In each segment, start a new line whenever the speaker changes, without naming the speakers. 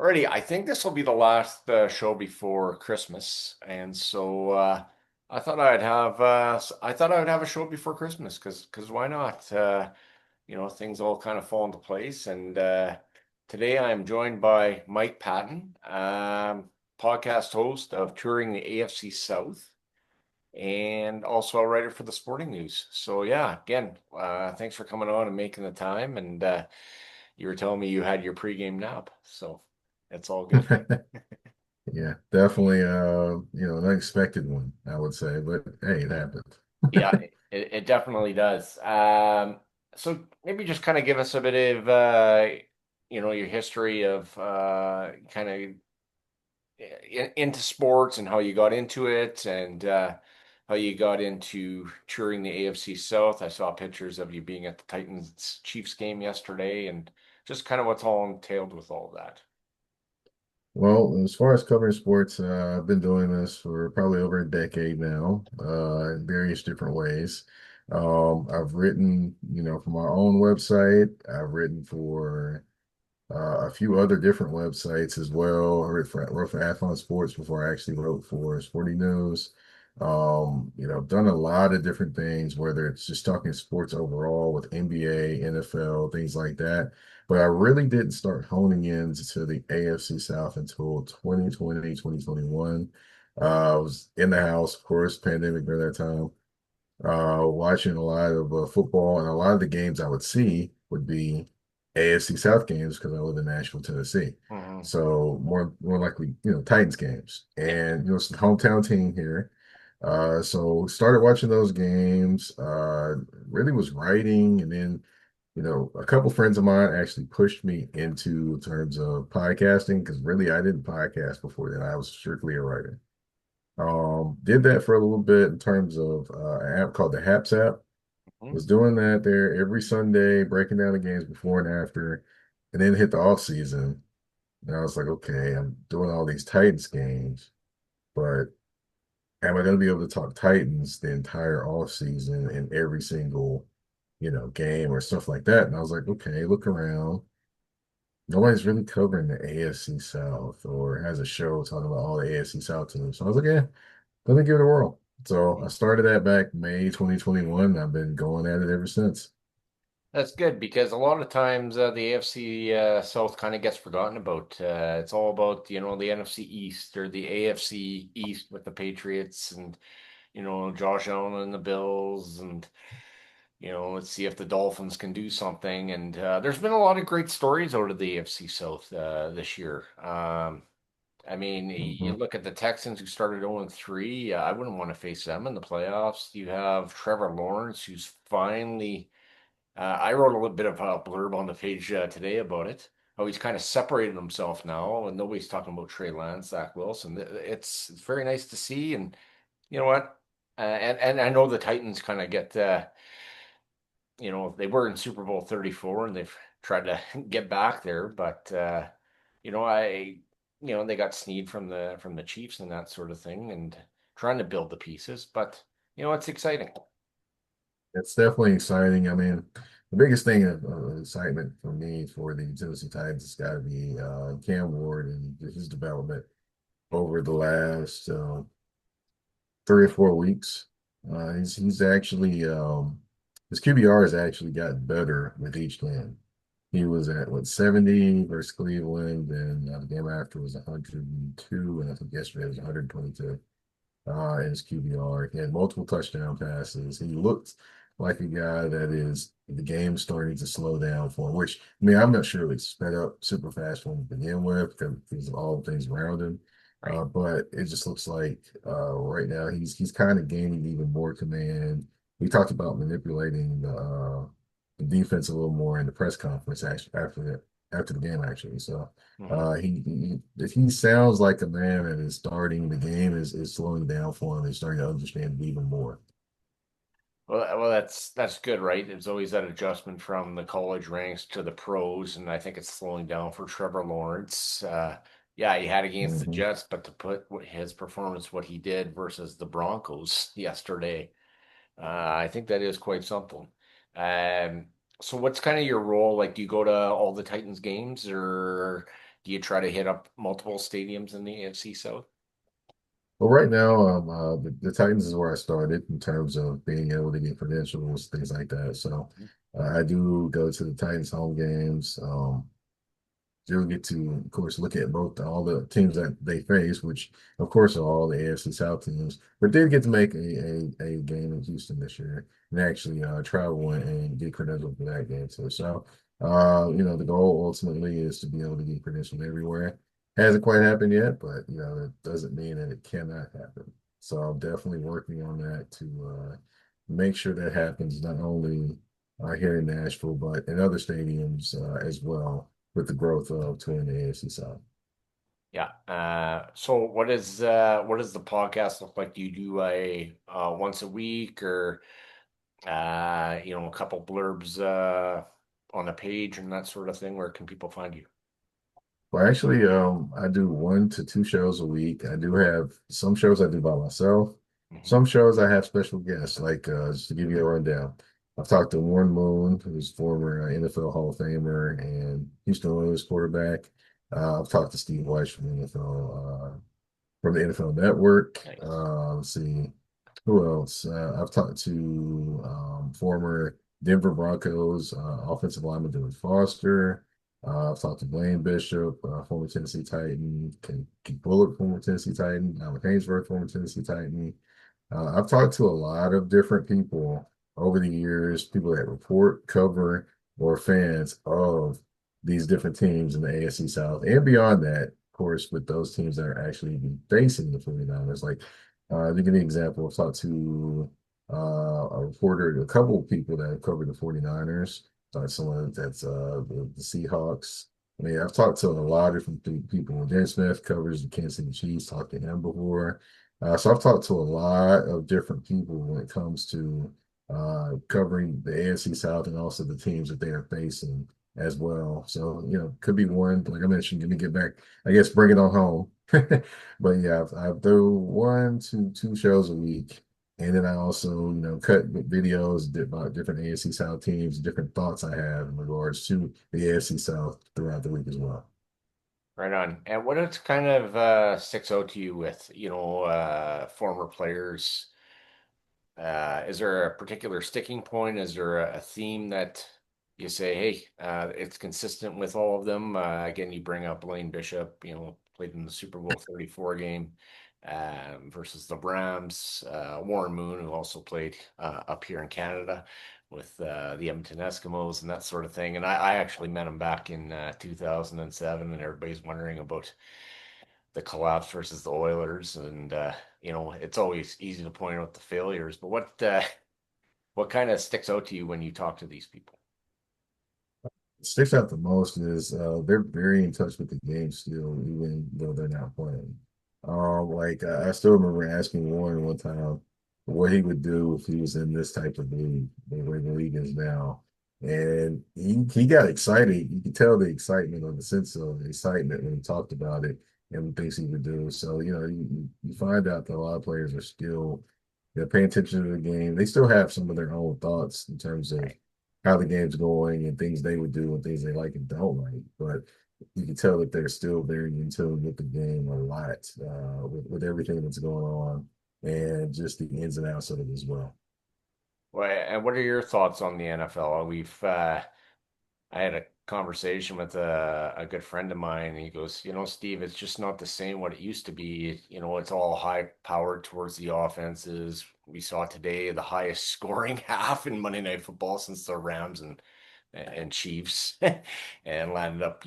Alrighty, I think this will be the last show before Christmas, and so I thought I would have a show before Christmas because why not? Things all kind of fall into place, and today I am joined by Mike Patton, podcast host of Touring the AFC South, and also a writer for the Sporting News. So yeah, again, thanks for coming on and making the time, and you were telling me you had your pregame nap, so it's all good.
Yeah, definitely an unexpected one, I would say, but hey, it happened.
Yeah, it definitely does. So maybe just kind of give us a bit of your history of kind of into sports and how you got into it and how you got into touring the AFC South. I saw pictures of you being at the Titans Chiefs game yesterday and just kind of what's all entailed with all that.
Well, as far as covering sports, I've been doing this for probably over a decade now, in various different ways. I've written, for my own website. I've written for a few other different websites as well. I wrote for Athlon Sports before I actually wrote for Sporting News. Done a lot of different things, whether it's just talking sports overall with NBA, NFL, things like that. But I really didn't start honing in to the AFC South until 2020, 2021. I was in the house, of course, pandemic during that time, watching a lot of football, and a lot of the games I would see would be AFC South games because I live in Nashville, Tennessee.
Hmm.
So more likely, Titans games,
Yeah.
and it's the hometown team here. So started watching those games. Really was writing, and then a couple friends of mine actually pushed me into terms of podcasting because really I didn't podcast before then. I was strictly a writer. Did that for a little bit in terms of an app called the Haps app.
Mhm.
Was doing that there every Sunday, breaking down the games before and after, and then hit the off season. And I was like, okay, I'm doing all these Titans games, but am I going to be able to talk Titans the entire off season in every single, game or stuff like that? And I was like, okay, look around. Nobody's really covering the AFC South or has a show talking about all the AFC South teams. So I was like, yeah, let me give it a whirl. So I started that back May 2021. I've been going at it ever since.
That's good because a lot of times the AFC South kind of gets forgotten about. It's all about, the NFC East or the AFC East with the Patriots and, Josh Allen and the Bills and, let's see if the Dolphins can do something. And there's been a lot of great stories out of the AFC South this year. I mean, you
Mhm.
look at the Texans who started 0-3. I wouldn't want to face them in the playoffs. You have Trevor Lawrence, who's finally I wrote a little bit of a blurb on the page today about it. How he's kind of separated himself now, and nobody's talking about Trey Lance, Zach Wilson. It's very nice to see, and you know what? And I know the Titans kind of get they were in Super Bowl 34, and they've tried to get back there, but you know I they got Snead from the Chiefs and that sort of thing, and trying to build the pieces, but it's exciting.
It's definitely exciting. I mean, the biggest thing of excitement for me for the Tennessee Titans has got to be Cam Ward and his development over the last 3 or 4 weeks. He's actually his QBR has actually gotten better with each game. He was at what 70 versus Cleveland, and the game after was 102, and I think yesterday was 122 in his QBR. He had multiple touchdown passes. He looked like a guy that is the game starting to slow down for him, which I mean, I'm not sure it's sped up super fast for him to begin with because of all the things around him.
Right.
But it just looks like right now he's kind of gaining even more command. We talked about manipulating the defense a little more in the press conference actually after the game actually. So
Hmm.
he sounds like a man that is starting the game is slowing down for him and starting to understand it even more.
Well, that's good, right? There's always that adjustment from the college ranks to the pros, and I think it's slowing down for Trevor Lawrence. Yeah, he had against the
Hmm.
Jets, but to put his performance, what he did versus the Broncos yesterday, I think that is quite something. Um, so what's kind of your role? Like, do you go to all the Titans games, or do you try to hit up multiple stadiums in the AFC South?
Well, right now, the Titans is where I started in terms of being able to get credentials, things like that. So I do go to the Titans home games. You'll get to, of course, look at both all the teams that they face, which, of course, are all the AFC South teams. But did get to make a game in Houston this year and actually travel and get credentials for that game too. So, the goal ultimately is to be able to get credentials everywhere. Hasn't quite happened yet, but that doesn't mean that it cannot happen. So I'm definitely working on that to make sure that happens not only here in Nashville, but in other stadiums as well with the growth of Twin the AFC South.
Yeah. So what does the podcast look like? Do you do a once a week or a couple blurbs on a page and that sort of thing? Where can people find you?
Well, actually, I do 1 to 2 shows a week. I do have some shows I do by myself.
Hmm.
Some shows I have special guests, like just to give you a rundown. I've talked to Warren Moon, who's former NFL Hall of Famer and Houston Oilers quarterback. I've talked to Steve Weiss from the NFL Network.
Nice.
Let's see. Who else? I've talked to former Denver Broncos offensive lineman David Foster. I've talked to Blaine Bishop, former Tennessee Titan, Keith Bullock, former Tennessee Titan, Alec Hainsworth, former Tennessee Titan. I've talked to a lot of different people over the years, people that report, cover, or fans of these different teams in the AFC South and beyond that, of course, with those teams that are actually facing the 49ers. Like, to give you an example, I've talked to a reporter, a couple of people that have covered the 49ers, someone that's the Seahawks. I mean, I've talked to a lot of different people. Dan Smith covers the Kansas City Chiefs, talked to him before. So I've talked to a lot of different people when it comes to covering the AFC South and also the teams that they are facing as well. So, could be one, like I mentioned, let me get back, I guess, bring it on home. But yeah, I do 1 to 2 shows a week. And then I also, cut videos about different AFC South teams, different thoughts I have in regards to the AFC South throughout the week as well.
Right on. And what else kind of sticks out to you with, former players? Is there a particular sticking point? Is there a theme that you say, hey, it's consistent with all of them? Again, you bring up Blaine Bishop, played in the Super Bowl 34 game versus the Rams. Warren Moon, who also played up here in Canada with the Edmonton Eskimos and that sort of thing. And I actually met him back in 2007, and everybody's wondering about the collapse versus the Oilers, and it's always easy to point out the failures. But what kind of sticks out to you when you talk to these people?
Sticks out the most is they're very in touch with the game still, even though they're not playing. Like I still remember asking Warren one time what he would do if he was in this type of league, the way the league is now. And he got excited. You could tell the excitement or the sense of excitement when he talked about it and the things he would do. So, you find out that a lot of players are still paying attention to the game. They still have some of their own thoughts in terms of
Right.
how the game's going and things they would do and things they like and don't like. But you can tell that they're still very in tune with the game a lot, with everything that's going on and just the ins and outs of it as well.
Well, and what are your thoughts on the NFL? I had a conversation with a good friend of mine, and he goes, Steve, it's just not the same what it used to be. It's all high powered towards the offenses. We saw today the highest scoring half in Monday Night Football since the Rams and Chiefs, and landed up,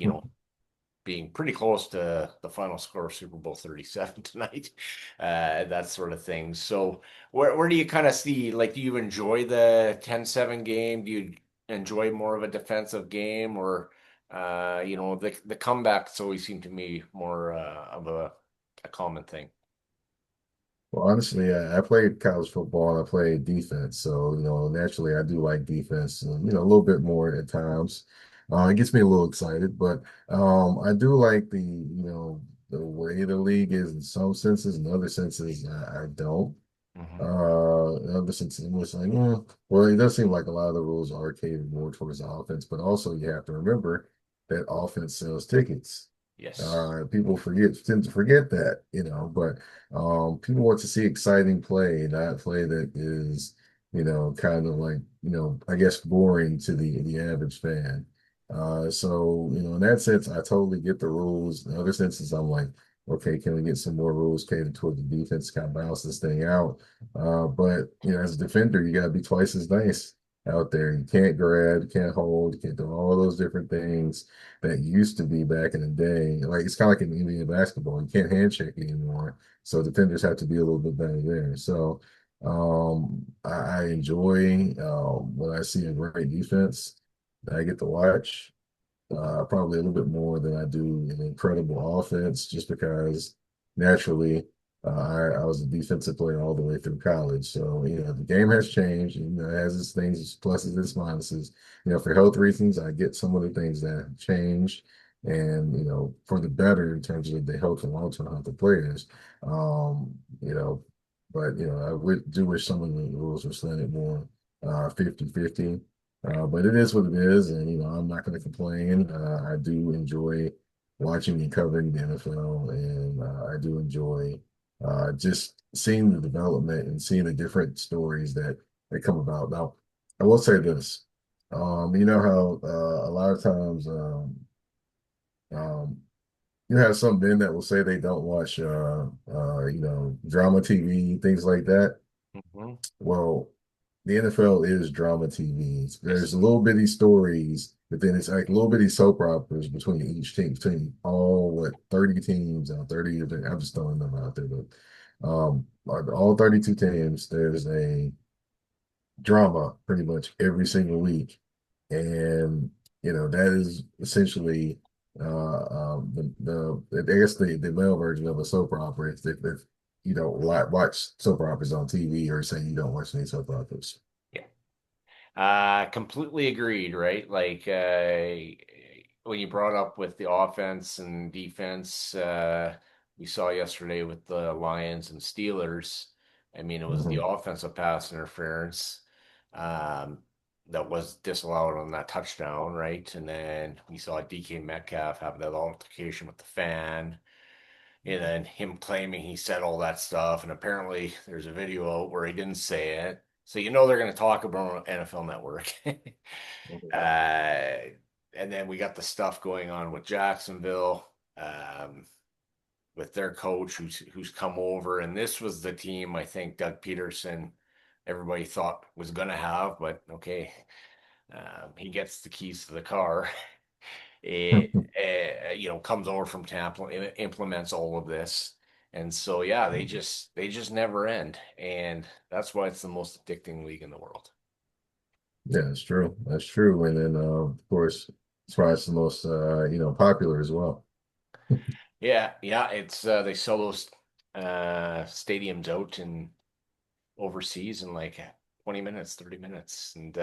being pretty close to the final score of Super Bowl 37 tonight, that sort of thing. So where do you kind of see, like, do you enjoy the 10-7 game? Do you enjoy more of a defensive game, or the comebacks always seem to me more of a common thing.
Well, honestly, I played college football and I played defense. So, naturally I do like defense, a little bit more at times. It gets me a little excited, but I do like the way the league is in some senses. In other senses, I don't.
Hmm.
In other senses, it's like, well, it does seem like a lot of the rules are catered more towards the offense, but also you have to remember that offense sells tickets.
Yes.
People tend to forget that, but people want to see exciting play, not play that is, kind of like, I guess boring to the average fan. So, in that sense, I totally get the rules. In other senses, I'm like, okay, can we get some more rules catered toward the defense, kind of balance this thing out? But as a defender, you gotta be twice as nice out there. You can't grab, you can't hold, you can't do all those different things that used to be back in the day. Like it's kind of like in NBA basketball. You can't handshake anymore. So defenders have to be a little bit better there. So I enjoy when I see a great defense that I get to watch probably a little bit more than I do an incredible offense, just because naturally I was a defensive player all the way through college. So, the game has changed, and it has its things, its pluses, its minuses. For health reasons, I get some of the things that have changed and, for the better in terms of the health and long-term health of players. Um, you know, but, do wish some of the rules were slanted more 50-50.
Right.
But it is what it is, and I'm not going to complain. I do enjoy watching and covering the NFL, and I do enjoy just seeing the development and seeing the different stories that come about. Now, I will say this: you know how a lot of times um, you have some men that will say they don't watch drama TV, things like that.
Hmm.
Well, the NFL is drama TV.
Yes.
There's little bitty stories, but then it's like little bitty soap operas between each team, between all 30 teams and 30 of them. I'm just throwing them out there, but all 32 teams, there's a drama pretty much every single week. And that is essentially I guess the male version of a soap opera if you don't watch soap operas on TV or say you don't watch any soap operas.
Yeah. Completely agreed, right? Like when you brought up with the offense and defense, we saw yesterday with the Lions and Steelers. I mean, it was the
Mhm.
offensive pass interference um, that was disallowed on that touchdown, right? And then we saw DK Metcalf have that altercation with the fan. And then him claiming he said all that stuff, and apparently there's a video out where he didn't say it. So they're going to talk about NFL Network. uh, and then we got the stuff going on with Jacksonville, um, with their coach who's come over, and this was the team I think Doug Peterson everybody thought was going to have, but okay, he gets the keys to the car. It, comes over from Tampa, implements all of this. And so, yeah, they just never end. And that's why it's the most addicting league in the world.
Yeah, that's true. That's true. And then, of course, as far as the most, popular as well.
Yeah, yeah, it's they sell those stadiums out in overseas in like 20 minutes, 30 minutes. And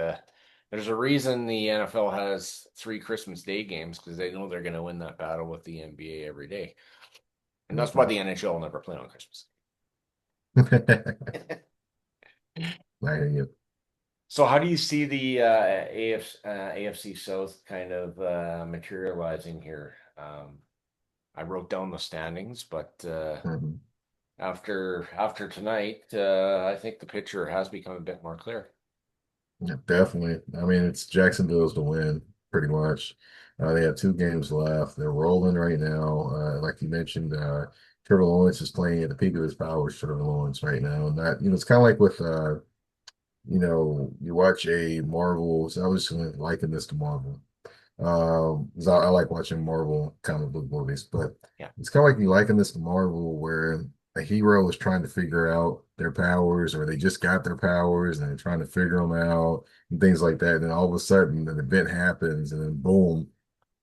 there's a reason the NFL has three Christmas Day games because they know they're going to win that battle with the NBA every day. And that's why
Mhm.
the NHL will never play on Christmas.
I hear you.
So how do you see the AFC South kind of materializing here? I wrote down the standings, but
Mhm.
after tonight, I think the picture has become a bit more clear.
Yeah, definitely. I mean, it's Jacksonville's to win, pretty much. They have 2 games left. They're rolling right now. Like you mentioned, Trevor Lawrence is playing at the peak of his powers, Trevor Lawrence right now. And that, it's kind of like with you watch a Marvel. So I was just gonna liken this to Marvel. 'Cause I like watching Marvel comic book movies, but
Yeah,
it's kind of like you liken this to Marvel, where a hero is trying to figure out their powers, or they just got their powers and they're trying to figure them out and things like that. And then all of a sudden, an event happens, and then boom,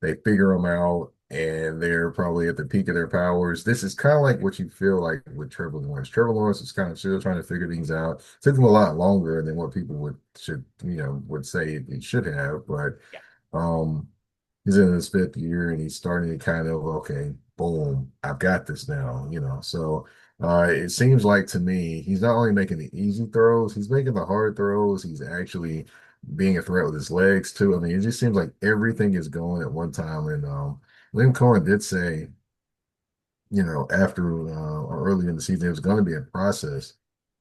they figure them out, and they're probably at the peak of their powers. This is kind of like what you feel like with Trevor Lawrence. Trevor Lawrence is kind of still trying to figure things out. It took him a lot longer than what people would say it should have, but.
yeah,
Um, he's in his 5th year and he's starting to kind of, okay, boom, I've got this now. So it seems like to me, he's not only making the easy throws, he's making the hard throws. He's actually being a threat with his legs too. I mean, it just seems like everything is going at one time. And Liam Cohen did say, after or early in the season, it was going to be a process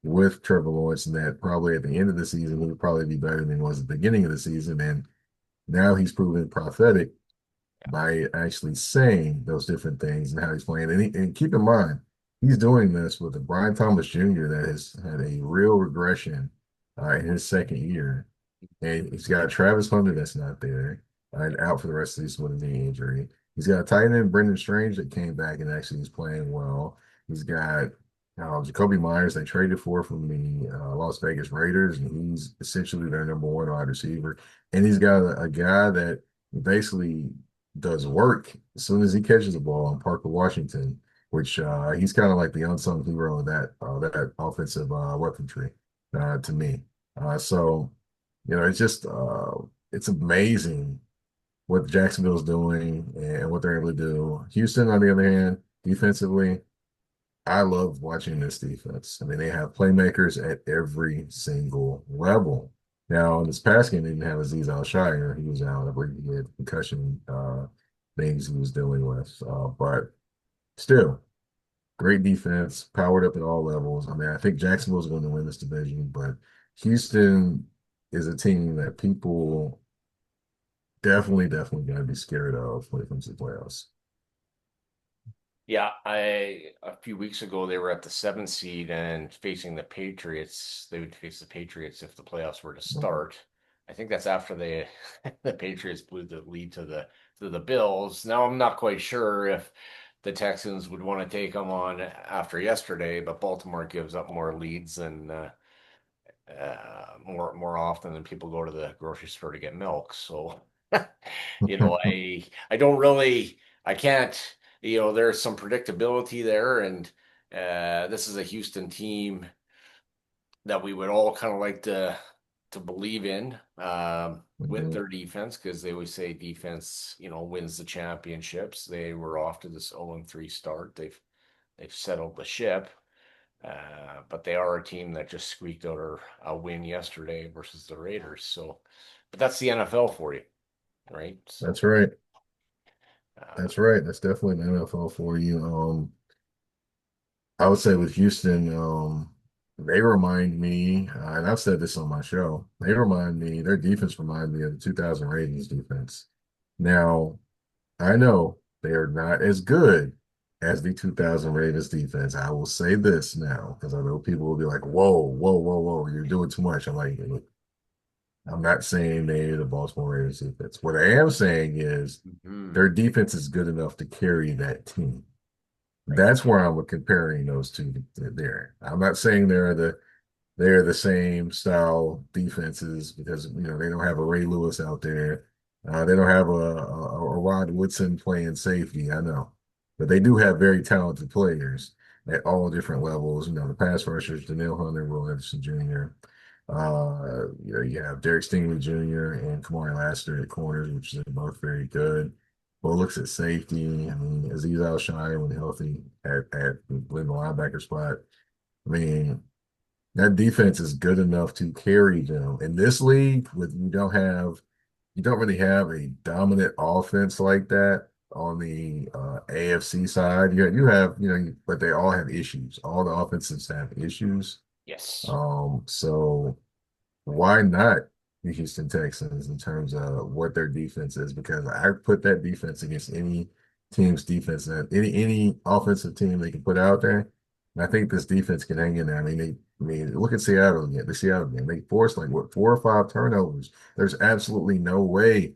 with Trevor Lawrence, and that probably at the end of the season, he would probably be better than he was at the beginning of the season. And now he's proven prophetic by actually saying those different things and how he's playing. And keep in mind, he's doing this with a Brian Thomas Jr. that has had a real regression in his second year. And he's got Travis Hunter that's not there and out for the rest of the season with a knee injury. He's got a tight end, Brendan Strange, that came back and actually is playing well. He's got Jacoby Myers they traded for from the Las Vegas Raiders, and he's essentially their number one wide receiver. And he's got a guy that basically does work as soon as he catches the ball on Parker Washington, which he's kind of like the unsung hero of that offensive weaponry to me. So it's just it's amazing what Jacksonville's doing and what they're able to do. Houston, on the other hand, defensively, I love watching this defense. I mean, they have playmakers at every single level. Now, in this past game, they didn't have Aziz Al-Shire. He was out. I believe he had concussion things he was dealing with. But still, great defense, powered up at all levels. I mean, I think Jacksonville's going to win this division, but Houston is a team that people definitely going to be scared of when it comes to the playoffs.
Yeah, I a few weeks ago they were at the seventh seed and facing the Patriots. They would face the Patriots if the playoffs were to start. I think that's after they the Patriots blew the lead to the Bills. Now I'm not quite sure if the Texans would want to take them on after yesterday, but Baltimore gives up more leads than more often than people go to the grocery store to get milk. So, I don't really I can't there's some predictability there, and this is a Houston team that we would all kind of like to believe in with
Mhm.
their defense because they always say defense wins the championships. They were off to this 0-3 start. They've settled the ship. But they are a team that just squeaked out a win yesterday versus the Raiders. So, but that's the NFL for you, right? So,
That's right.
uh,
That's right. That's definitely the NFL for you. I would say with Houston, they remind me, and I've said this on my show, their defense remind me of the 2000 Ravens defense. Now, I know they are not as good as the 2000 Ravens defense. I will say this now, because I know people will be like, whoa, you're doing too much. I'm like, look, I'm not saying they're the Baltimore Ravens defense. What I am saying is
mhm,
their defense is good enough to carry that team.
right.
That's where I'm comparing those two there. I'm not saying they're the same style defenses because they don't have a Ray Lewis out there. They don't have a Rod Woodson playing safety. I know, but they do have very talented players at all different levels. The pass rushers, Danielle Hunter, Will Anderson Jr. You have Derek Stingley Jr. and Kamari Lassiter at corners, which are both very good. Bullocks at safety. I mean, Aziz Al-Shire when healthy at the linebacker spot. I mean, that defense is good enough to carry them. In this league, with you don't really have a dominant offense like that on the AFC side. But they all have issues. All the offenses have issues.
Yes.
So why not the Houston Texans in terms of what their defense is? Because I put that defense against any team's defense that any offensive team they can put out there. And I think this defense can hang in there. Look at Seattle again. The Seattle game. They forced like what 4 or 5 turnovers. There's absolutely no way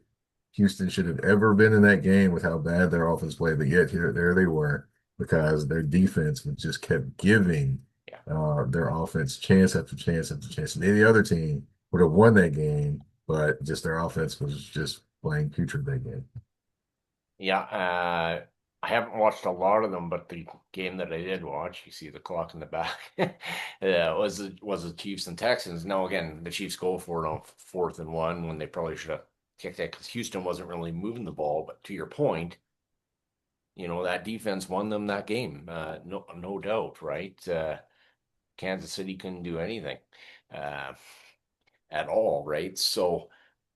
Houston should have ever been in that game with how bad their offense played, but yet there they were because their defense just kept giving
Yeah.
their offense chance after chance after chance. And any other team would have won that game, but just their offense was just playing putrid that game.
Yeah. I haven't watched a lot of them, but the game that I did watch, you see the clock in the back, was the Chiefs and Texans. Now, again, the Chiefs go for it on 4th and 1 when they probably should have kicked it because Houston wasn't really moving the ball. But to your point, that defense won them that game. No doubt, right? Kansas City couldn't do anything uh, at all, right? So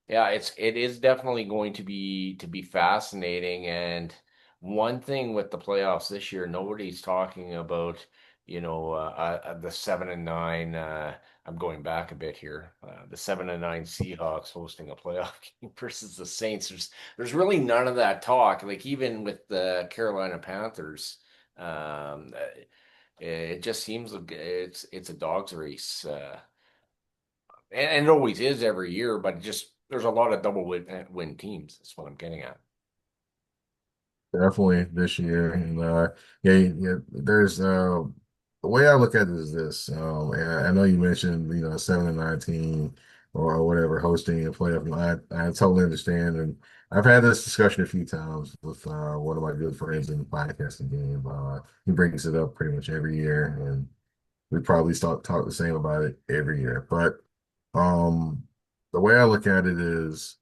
yeah, it is definitely going to be fascinating, and one thing with the playoffs this year, nobody's talking about, the 7-9. I'm going back a bit here. The 7-9 Seahawks hosting a playoff game versus the Saints. There's really none of that talk. Like even with the Carolina Panthers, um, it just seems like it's a dog's race, and it always is every year. But just there's a lot of double win teams. That's what I'm getting at.
Definitely this year. And yeah, yeah, there's the way I look at it is this. And I know you mentioned, 7 and 19 or whatever hosting a playoff. And I totally understand. And I've had this discussion a few times with one of my good friends in the podcasting game. He brings it up pretty much every year, and we probably talk the same about it every year. But um the way I look at it is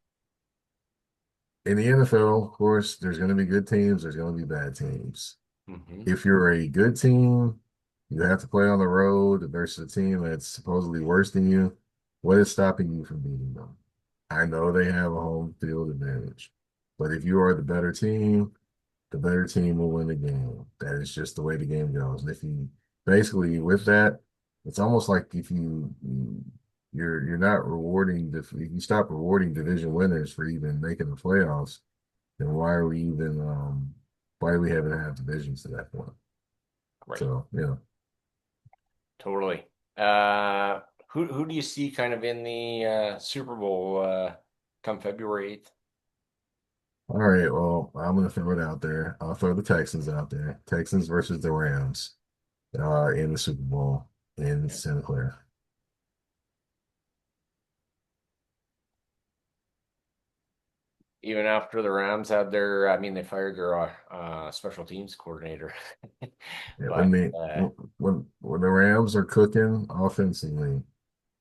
in the NFL, of course, there's going to be good teams, there's going to be bad teams.
Hmm.
If you're a good team, you have to play on the road versus a team that's supposedly worse than you. What is stopping you from beating them? I know they have a home field advantage, but if you are the better team will win the game. That is just the way the game goes. And if you basically with that, it's almost like if you're not rewarding if you stop rewarding division winners for even making the playoffs, then why do we haven't had divisions to that point?
Right.
So,
Totally. Who do you see kind of in the Super Bowl come February 8th?
all right, well, I'm gonna throw it out there. I'll throw the Texans out there. Texans versus the Rams in the Super Bowl in
Yeah.
Santa Clara.
Even after the Rams had their, I mean, they fired their special teams coordinator.
Yeah,
But
when the Rams are cooking offensively,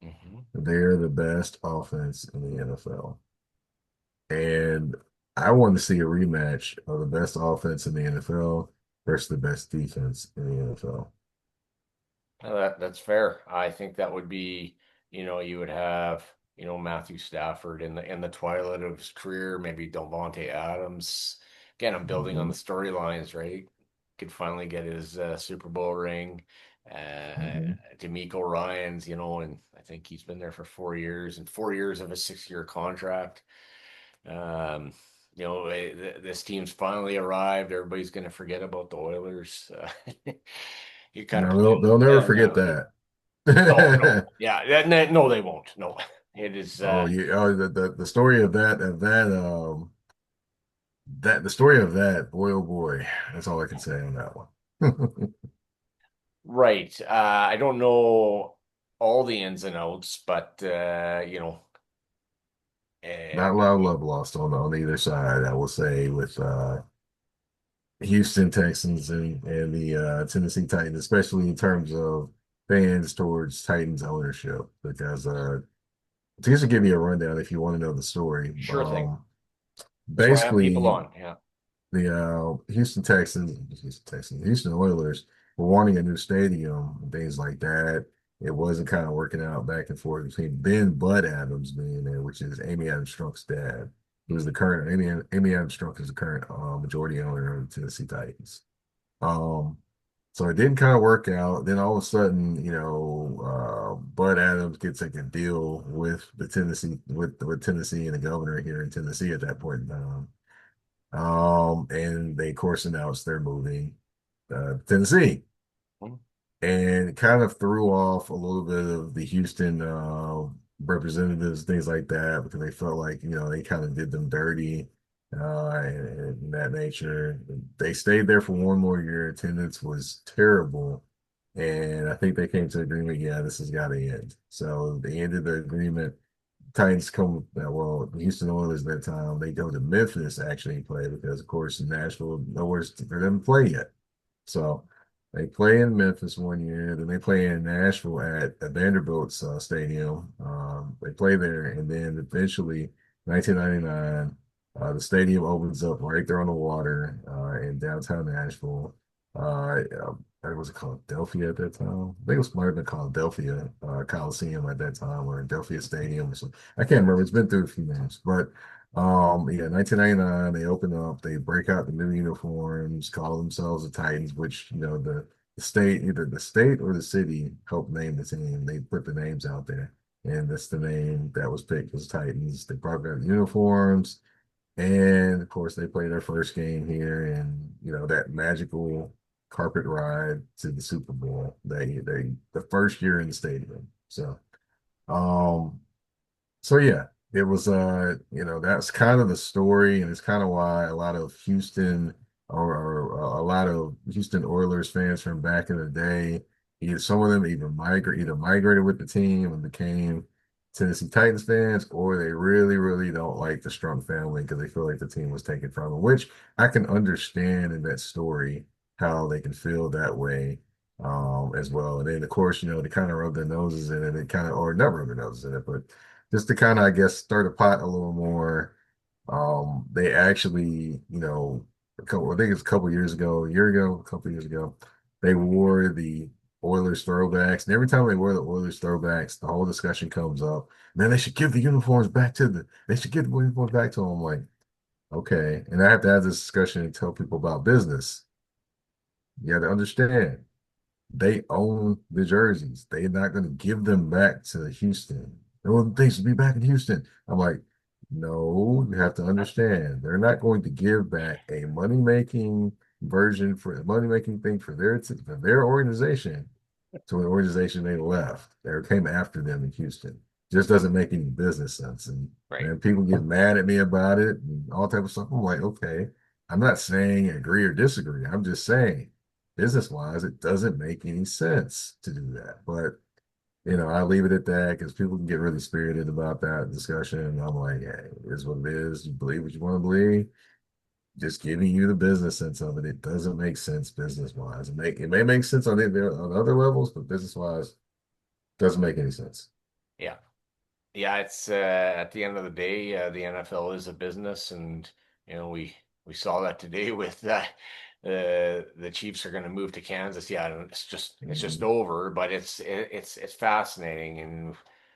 mhm.
they're the best offense in the NFL. And I want to see a rematch of the best offense in the NFL versus the best defense in the NFL.
That's fair. I think that would be, you would have, Matthew Stafford in the twilight of his career, maybe Devontae Adams. Again, I'm building on the
Mhm,
storylines, right? Could finally get his Super Bowl ring.
mhm.
D'Amico Ryan's, and I think he's been there for 4 years and 4 years of a 6-year contract. Um, this team's finally arrived. Everybody's going to forget about the Oilers. You kind of
No,
play
they'll never
them
forget
now.
that.
No, no, yeah, no, they won't. No, it is.
Oh, yeah. Oh, the story of the story of that, boy, oh boy. That's all I can say on that one.
Right. I don't know all the ins and outs, but
Not a lot of love lost on either side, I will say, with Houston Texans and the Tennessee Titans, especially in terms of fans towards Titans ownership. Because just to give you a rundown, if you want to know the story,
sure thing. That's why I have people
basically
on. Yeah.
the Houston Oilers were wanting a new stadium and things like that. It wasn't kind of working out back and forth between Ben Bud Adams being there, which is Amy Adams Strunk's dad, who's
Mhm.
the current Amy Adams Strunk is the current majority owner of the Tennessee Titans. Um, so it didn't kind of work out. Then all of a sudden, Bud Adams gets like a deal with with Tennessee and the governor here in Tennessee at that point in time. And they, of course, announced they're moving Tennessee, and it kind of threw off a little bit of the Houston representatives, things like that, because they felt like, they kind of did them dirty and that nature. They stayed there for one more year. Attendance was terrible. And I think they came to agreement, yeah, this has got to end. So they ended the agreement. Titans come, well, the Houston Oilers at that time, they go to Memphis to actually play because, of course, in Nashville, nowhere for them to play yet. So they play in Memphis one year, then they play in Nashville at Vanderbilt's stadium. They play there, and then eventually, 1999, the stadium opens up right there on the water in downtown Nashville. Was it called Delphia at that time? I think it was might have been called Delphia Coliseum at that time, or Delphia Stadium. So I can't remember. It's been through a few names, but Yeah, 1999, they open up, they break out the new uniforms, call themselves the Titans, which, the state, either the state or the city helped name the team. They put the names out there, and that's the name that was picked was Titans. They brought out the uniforms, and of course, they play their first game here, and that magical carpet ride to the Super Bowl. They the first year in the stadium. Um, so yeah, it was that's kind of the story, and it's kind of why a lot of Houston or a lot of Houston Oilers fans from back in the day, either some of them either migrated with the team and became Tennessee Titans fans, or they really, really don't like the Strunk family because they feel like the team was taken from them, which I can understand in that story how they can feel that way as well. And then of course, they kind of rub their noses in it, and kind of or not rub their noses in it, but just to kind of, I guess, stir the pot a little more. They actually, I think it's a couple years ago, a year ago, a couple years ago, they wore the Oilers throwbacks, and every time they wear the Oilers throwbacks, the whole discussion comes up. Man, they should give the uniforms back to them. I'm like, okay, and I have to have this discussion and tell people about business. You got to understand. They own the jerseys. They're not going to give them back to Houston. Oh, they should be back in Houston. I'm like, no, you have to understand. They're not going to give back a money-making version for a money-making thing for their organization to an organization they left or came after them in Houston. Just doesn't make any business sense. And
Right.
man, people get mad at me about it and all type of stuff. I'm like, okay, I'm not saying agree or disagree. I'm just saying business wise, it doesn't make any sense to do that. But I leave it at that because people can get really spirited about that discussion. And I'm like, hey, it is what it is. You believe what you want to believe. Just giving you the business sense of it. It doesn't make sense business wise. It may make sense on other levels, but business wise, doesn't make any sense.
Yeah. Yeah, it's at the end of the day, the NFL is a business, and we saw that today with the Chiefs are going to move to Kansas. Yeah, and it's just
Mhm.
over, but it's fascinating, and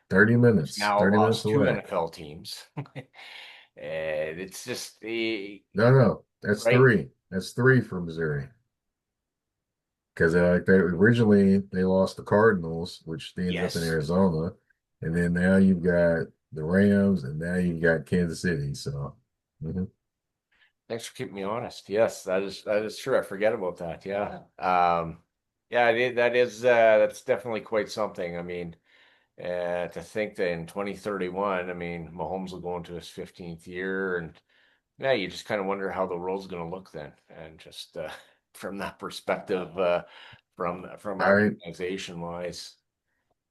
30
we've
minutes,
now
30 minutes
lost two
away.
NFL teams, and it's just the
No, no, that's
right.
three. That's three for Missouri. Because they originally they lost the Cardinals, which they ended up in
Yes.
Arizona, and then now you've got the Rams, and now you've got Kansas City. So, mhm.
Thanks for keeping me honest. Yes, that is true. I forget about that. Yeah. Yeah, that's definitely quite something. I mean, to think that in 2031, I mean, Mahomes will go into his 15th year, and yeah, you just kind of wonder how the world's going to look then, and just from that perspective, from our
I
organization wise.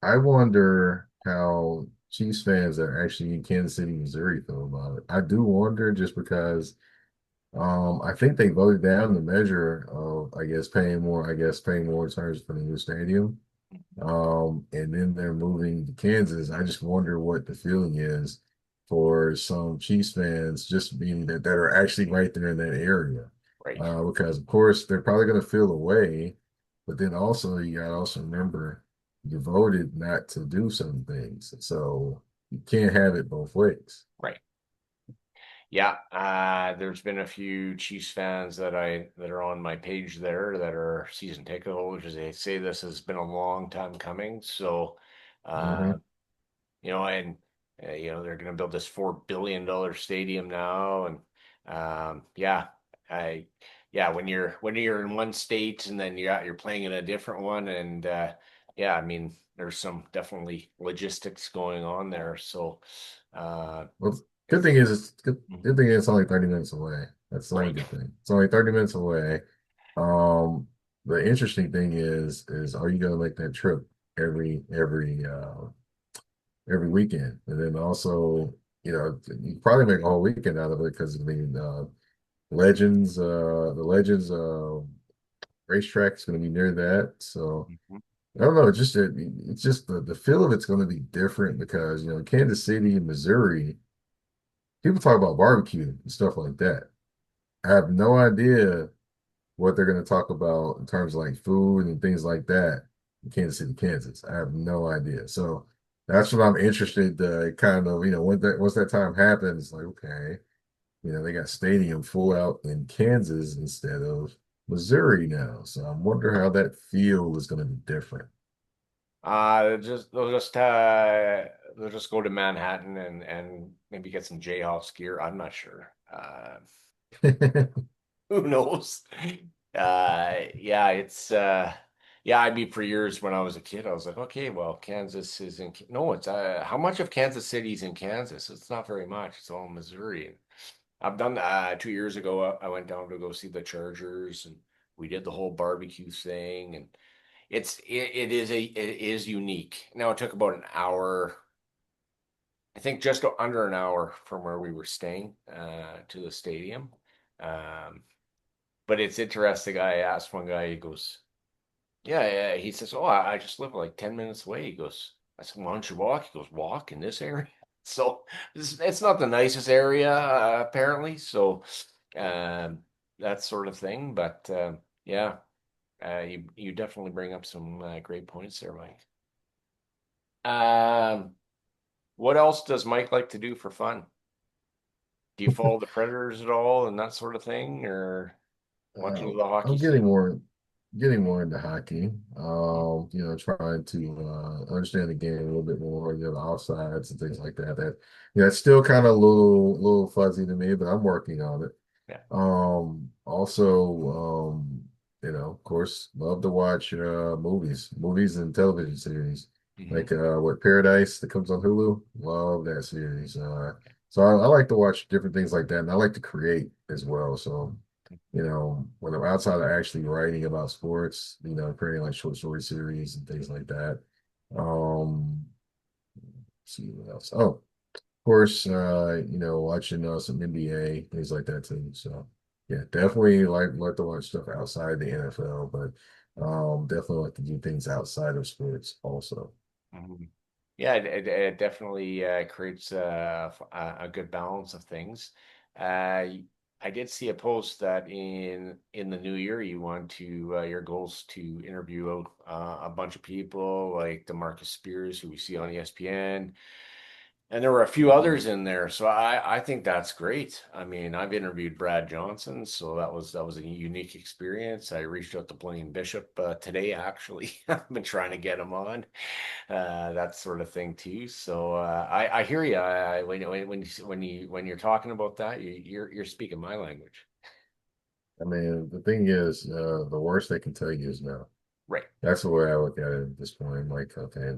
I wonder how Chiefs fans that are actually in Kansas City, Missouri feel about it. I do wonder just because I think they voted down the measure of I guess paying more in terms for the new stadium. And then they're moving to Kansas. I just wonder what the feeling is for some Chiefs fans, just meaning that are actually right there in that area.
Right,
Because of course they're probably going to feel away, but then also you got to also remember you voted not to do some things, so you can't have it both ways.
right. Yeah, there's been a few Chiefs fans that are on my page there that are season ticket holders. They say this has been a long time coming. So, uh,
Hmm.
and they're going to build this $4 billion stadium now, and yeah, I yeah when you're in one state and then you're playing in a different one, and yeah, I mean there's some definitely logistics going on there. So, uh,
Well, good
it's
thing is it's good.
Mhm.
Good thing is it's only 30 minutes away. That's the only
Right.
good thing. It's only 30 minutes away. The interesting thing is are you gonna make that trip every every uh every weekend? And then also, you probably make a whole weekend out of it because the Legends racetrack is gonna be near that. So
Mhm.
I don't know, it's just the feel of it's gonna be different because Kansas City, Missouri, people talk about barbecue and stuff like that. I have no idea what they're going to talk about in terms of like food and things like that in Kansas City, Kansas. I have no idea. So that's what I'm interested, kind of, when once that time happens, like, okay, they got stadium full out in Kansas instead of Missouri now. So I'm wondering how that field is going to be different.
They'll just go to Manhattan and maybe get some Jayhawks gear. I'm not sure. Who knows? Yeah, yeah, I mean for years when I was a kid, I was like, okay, well, Kansas is in no, it's how much of Kansas City's in Kansas? It's not very much. It's all Missouri. I've done 2 years ago. I went down to go see the Chargers, and we did the whole barbecue thing, and it is unique. Now it took about an hour, I think just under an hour from where we were staying to the stadium. Um, but it's interesting. I asked one guy, he goes, yeah, yeah. He says, oh, I just live like 10 minutes away. He goes, I said, why don't you walk? He goes, walk in this area. So it's not the nicest area, apparently. So um, that sort of thing. But yeah, you definitely bring up some great points there, Mike. Um, what else does Mike like to do for fun? Do you follow the Predators at all and that sort of thing, or much into the hockey
I'm
scene?
getting more into hockey. Trying to understand the game a little bit more, the offsides and things like that. It's still kind of a little fuzzy to me, but I'm working on it.
Yeah.
Also, of course, love to watch movies and television series.
Hmm.
Like what Paradise that comes on Hulu. Love that series. So I like to watch different things like that, and I like to create as well. So, when I'm outside of actually writing about sports, creating like short story series and things like that. Um, see what else. Oh, of course, watching some NBA, things like that too. So yeah, definitely like to watch stuff outside the NFL, but definitely like to do things outside of sports also.
Hmm. Yeah, it definitely creates a good balance of things. Uh, I did see a post that in the new year you want to your goals to interview a bunch of people like DeMarcus Spears, who we see on ESPN, and there were a few others in there. So I think that's great. I mean, I've interviewed Brad Johnson, so that was a unique experience. I reached out to Blaine Bishop today, actually. I've been trying to get him on that sort of thing too. So I hear you. When you're talking about that, you're speaking my language,
I mean, the thing is, the worst they can tell you is no.
right?
That's the way I look at it at this point. Like, okay,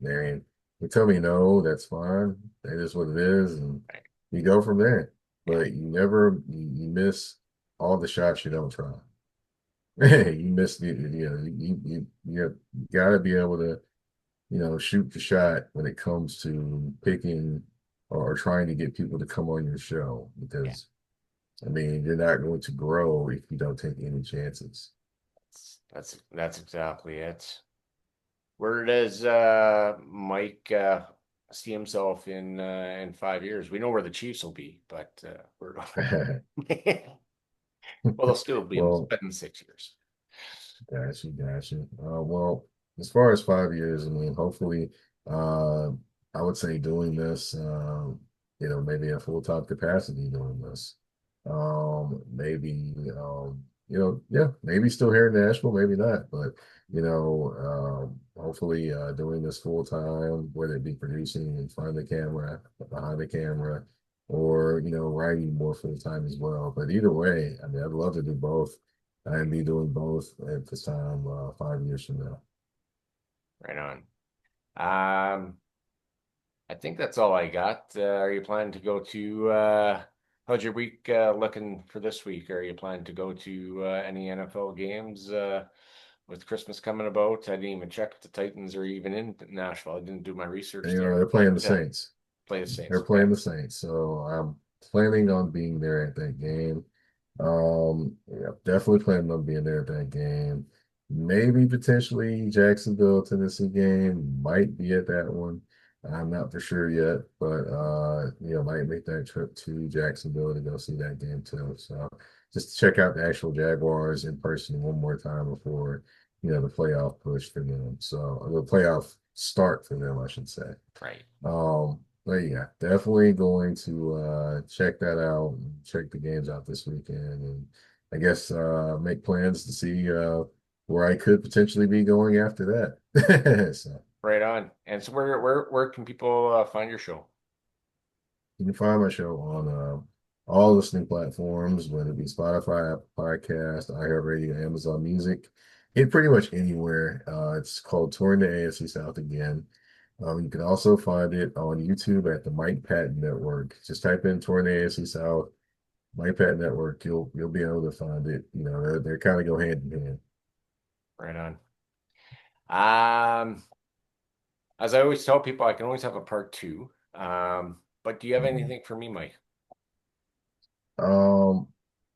Marion, you tell me no, that's fine. That is what it is, and
Right.
you go from there.
Yeah,
But you miss all the shots you don't try. You miss you got to be able to shoot the shot when it comes to picking or trying to get people to come on your show
yeah.
because I mean you're not going to grow if you don't take any chances.
That's exactly it. Where does Mike see himself in 5 years? We know where the Chiefs will be, but where well, they'll still be
Well,
in 6 years.
gotcha. Well, as far as 5 years, I mean, hopefully, uh, I would say doing this, maybe a full-time capacity doing this. Maybe, yeah, maybe still here in Nashville, maybe not, but, hopefully, doing this full time, whether it be producing in front of the camera, behind the camera, or, writing more full time as well. But either way, I mean, I'd love to do both and be doing both at this time 5 years from now.
Right on. Um, I think that's all I got. Are you planning to go to how's your week looking for this week? Are you planning to go to any NFL games with Christmas coming about? I didn't even check if the Titans are even in Nashville. I didn't do my
And,
research there,
they're
but
playing the Saints.
play the
They're
Saints. Okay.
playing the Saints, so I'm planning on being there at that game. Yeah, definitely planning on being there at that game. Maybe potentially Jacksonville, Tennessee game. Might be at that one. I'm not for sure yet, but might make that trip to Jacksonville to go see that game too. So just to check out the actual Jaguars in person one more time before the playoff push for them. So the playoff start for them, I should say.
Right.
But yeah, definitely going to check that out and check the games out this weekend, and I guess make plans to see where I could potentially be going after that. So
Right on. And so where can people find your show?
you can find my show on all listening platforms, whether it be Spotify, Apple Podcast, iHeartRadio, Amazon Music, and pretty much anywhere. It's called Touring the AFC South again. You can also find it on YouTube at the Mike Patton Network. Just type in Touring the AFC South, Mike Patton Network. You'll be able to find it. You know, they're kind of go hand in hand.
Right on. Um, as I always tell people, I can always have a part two. But do you have
Mhm.
anything for me, Mike?
Um,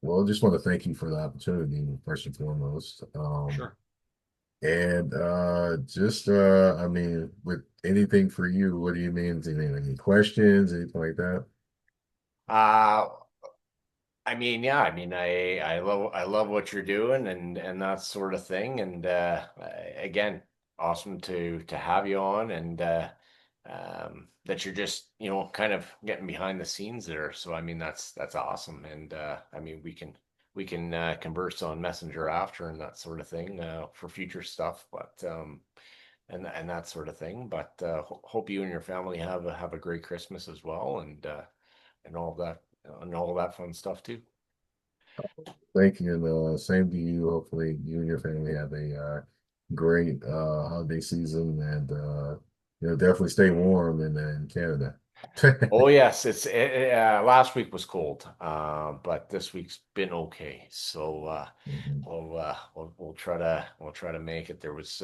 well, just want to thank you for the opportunity, first and foremost.
Sure.
And just I mean, with anything for you, what do you mean? Do you mean any questions, anything like that?
Uh, I mean, yeah, I mean, I love what you're doing and that sort of thing. And again, awesome to have you on and that you're just, kind of getting behind the scenes there. So I mean, that's awesome. And I mean, we can converse on Messenger after and that sort of thing for future stuff, but and that sort of thing. But hope you and your family have a great Christmas as well, and all of that and all of that fun stuff too.
Thank you, and same to you. Hopefully, you and your family have a great holiday season, and definitely stay warm in Canada.
Oh yes, last week was cold, but this week's been okay. So
Mhm.
we'll try to make it. There was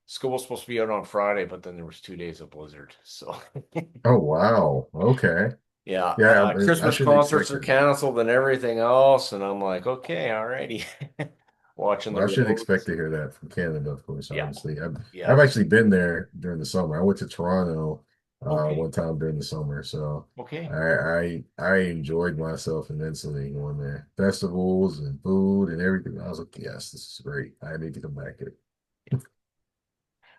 school was supposed to be out on Friday, but then there was 2 days of blizzard. So
Oh wow, okay,
yeah,
yeah, I
Christmas
should have
concerts are
expected that.
canceled and everything else, and I'm like, okay, alrighty, watching the
Well, I should expect
roads.
to hear that from Canada, of course.
Yeah,
Obviously, I've
yeah,
actually been there during the summer. I went to Toronto
okay,
one time during the summer, so
okay.
I enjoyed myself immensely going there. Festivals and food and everything. I was like, yes, this is great. I need to come back here.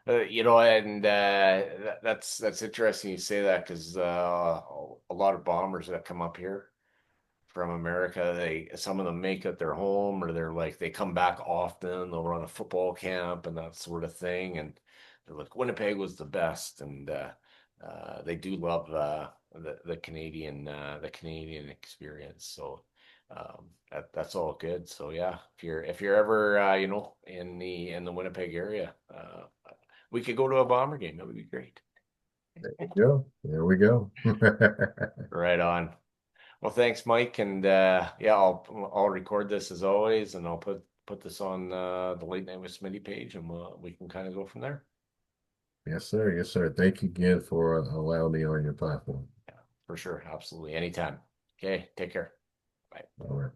And that's interesting you say that because a lot of bombers that come up here from America, some of them make it their home, or they're like they come back often. They'll run a football camp and that sort of thing, and they're like Winnipeg was the best, and they do love the Canadian experience. So that's all good. So yeah, if you're ever in the Winnipeg area, we could go to a Bomber game. That would be great.
There we go. There we go.
Right on. Well, thanks, Mike, and yeah, I'll record this as always, and I'll put this on the Late Night with Smitty page, and we can kind of go from there.
Yes, sir. Yes, sir. Thank you again for allowing me on your platform.
Yeah, for sure, absolutely, anytime. Okay, take care. Bye.
All right.